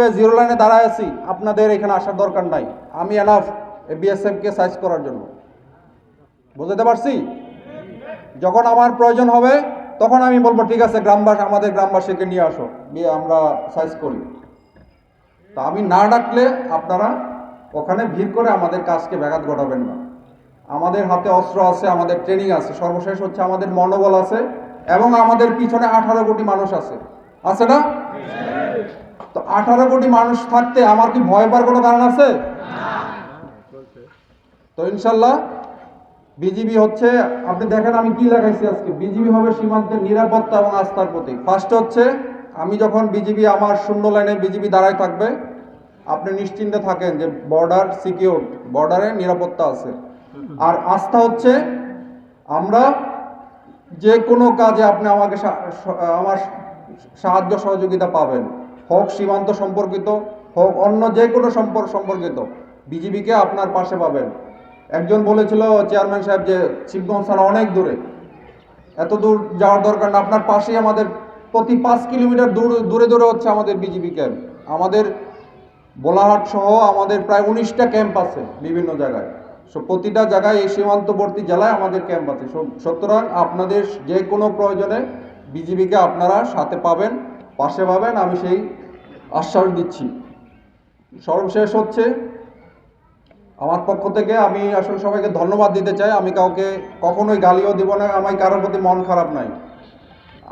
হিসেবে জিরো লাইনে দাঁড়ায় আছি, আপনাদের এখানে আসার দরকার নাই। আমি এনাফ বিএসএফকে সাইজ করার জন্য। বুঝতে পারছি? যখন আমার প্রয়োজন হবে তখন আমি বলবো ঠিক আছে আমাদের গ্রামবাসীকে নিয়ে আসো, নিয়ে আমরা সাইজ করি। তা আমি না ডাকলে আপনারা ওখানে ভিড় করে আমাদের কাজকে ব্যাঘাত ঘটাবেন না। আমাদের হাতে অস্ত্র আছে, আমাদের ট্রেনিং আছে, সর্বশেষ হচ্ছে আমাদের মনোবল আছে, এবং আমাদের পিছনে 18 কোটি মানুষ আছে, আছে না? তো 18 কোটি মানুষ থাকতে আমার কি ভয় পাওয়ার কোনো কারণ আছে? তো ইনশাল্লাহ বিজিবি হচ্ছে, আপনি দেখেন আমি কি লেখাইছি আজকে, বিজিবি হবে সীমান্তের নিরাপত্তা এবং আস্থার প্রতীক। ফার্স্ট হচ্ছে আমি যখন বিজিবি আমার শূন্য লাইনে বিজিবি দাঁড়ায় থাকবে, আপনি নিশ্চিন্তে থাকেন যে বর্ডার সিকিউর, বর্ডারে নিরাপত্তা আছে। আর আস্থা হচ্ছে আমরা যে কোনো কাজে আপনি আমাকে আমার সাহায্য সহযোগিতা পাবেন, হোক সীমান্ত সম্পর্কিত, হোক অন্য যে কোনো সম্পর্কিত, বিজিবিকে আপনার পাশে পাবেন। একজন বলেছিল চেয়ারম্যান সাহেব যে শিবগঞ্জ থানা অনেক দূরে, এত দূর যাওয়ার দরকার না, আপনার পাশেই আমাদের প্রতি 5 কিলোমিটার দূরে দূরে হচ্ছে আমাদের বিজিবি ক্যাম্প। আমাদের বোলাহাট সহ আমাদের প্রায় 19টা ক্যাম্প আছে বিভিন্ন জায়গায়। প্রতিটা জায়গায় এই সীমান্তবর্তী জেলায় আমাদের ক্যাম্প আছে। সুতরাং আপনাদের যে কোনো প্রয়োজনে বিজিবিকে আপনারা সাথে পাবেন, পাশে পাবেন, আমি সেই আশ্বাস দিচ্ছি। সর্বশেষ হচ্ছে আমার পক্ষ থেকে আমি আসলে সবাইকে ধন্যবাদ দিতে চাই। আমি কাউকে কখনোই গালিও দিব না, আমার কারোর প্রতি মন খারাপ নাই।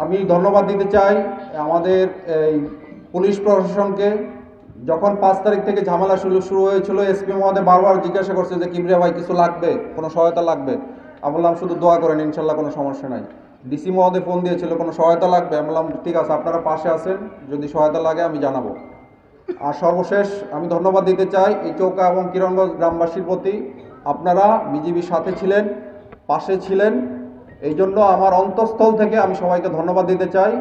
আমি ধন্যবাদ দিতে চাই আমাদের এই পুলিশ প্রশাসনকে। যখন 5 তারিখ থেকে ঝামেলা শুরু হয়েছিল, এসপি মহোদয় বারবার জিজ্ঞাসা করছে যে কিবরিয়া ভাই কিছু লাগবে, কোনো সহায়তা লাগবে? আমি বললাম শুধু দোয়া করেন, ইনশাল্লাহ কোনো সমস্যা নাই। ডিসি মহোদয় ফোন দিয়েছিল কোনো সহায়তা লাগবে, আমি বললাম ঠিক আছে আপনারা পাশে আছেন, যদি সহায়তা লাগে আমি জানাবো। আর সর্বশেষ আমি ধন্যবাদ দিতে চাই এই চৌকা এবং কিরণগঞ্জ গ্রামবাসীর প্রতি। আপনারা বিজিবির সাথে ছিলেন, পাশে ছিলেন, এই জন্য আমার অন্তঃস্থল থেকে আমি সবাইকে ধন্যবাদ দিতে চাই।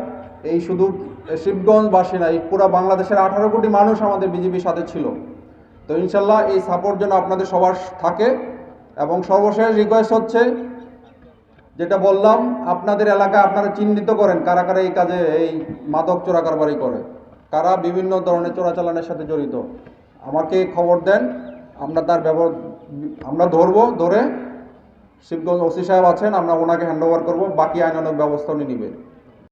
এই শুধু শিবগঞ্জবাসী না, এই পুরো বাংলাদেশের 18 কোটি মানুষ আমাদের বিজিবির সাথে ছিল। তো ইনশাল্লাহ এই সাপোর্ট যেন আপনাদের সবার থাকে। এবং সর্বশেষ রিকোয়েস্ট হচ্ছে, যেটা বললাম, আপনাদের এলাকায় আপনারা চিহ্নিত করেন কারা কারা এই কাজে, এই মাদক চোরা কারবারি করে, কারা বিভিন্ন ধরনের চোরাচালানের সাথে জড়িত, আমাকে খবর দেন। আমরা তার আমরা ধরে শিবগঞ্জ ওসি সাহেব আছেন, আমরা ওনাকে হ্যান্ড ওভার করবো, বাকি আইনানুগ ব্যবস্থা উনি নেবেন।